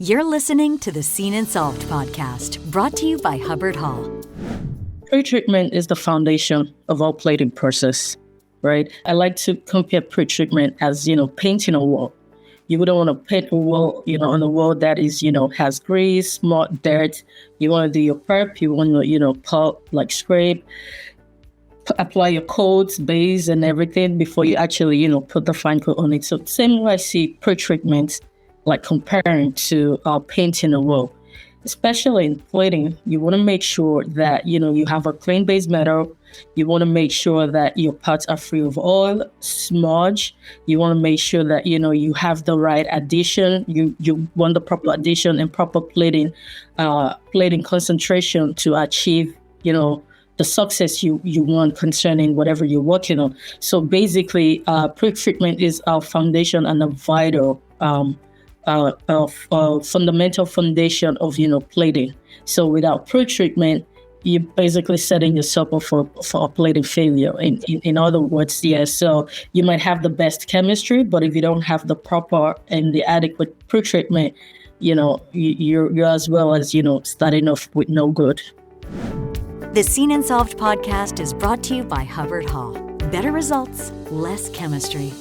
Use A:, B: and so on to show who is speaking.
A: You're listening to the Seen and Solved podcast, brought to you by Hubbard-Hall.
B: Pretreatment is the foundation of our plating process, right? I like to compare pretreatment as, painting a wall. You wouldn't want to paint a wall, on a wall that is, has grease, mud, dirt. You want to do your prep, you want to, pulp, scrape, apply your coats, base, and everything before you actually, put the fine coat on it. So same way I see pretreatment, comparing to painting a wall. Especially in plating, you want to make sure that, you have a clean base metal. You want to make sure that your parts are free of oil, smudge. You want to make sure that, you have the right adhesion. You want the proper adhesion and proper plating concentration to achieve, the success you want concerning whatever you're working on. So basically, pretreatment is our foundation and a vital fundamental foundation of plating. So without pretreatment, you're basically setting yourself up for a plating failure. In other words, so you might have the best chemistry, but if you don't have the proper and the adequate pretreatment, you're as well as starting off with no good.
A: The Seen and Solved podcast is brought to you by Hubbard-Hall. Better results, less chemistry.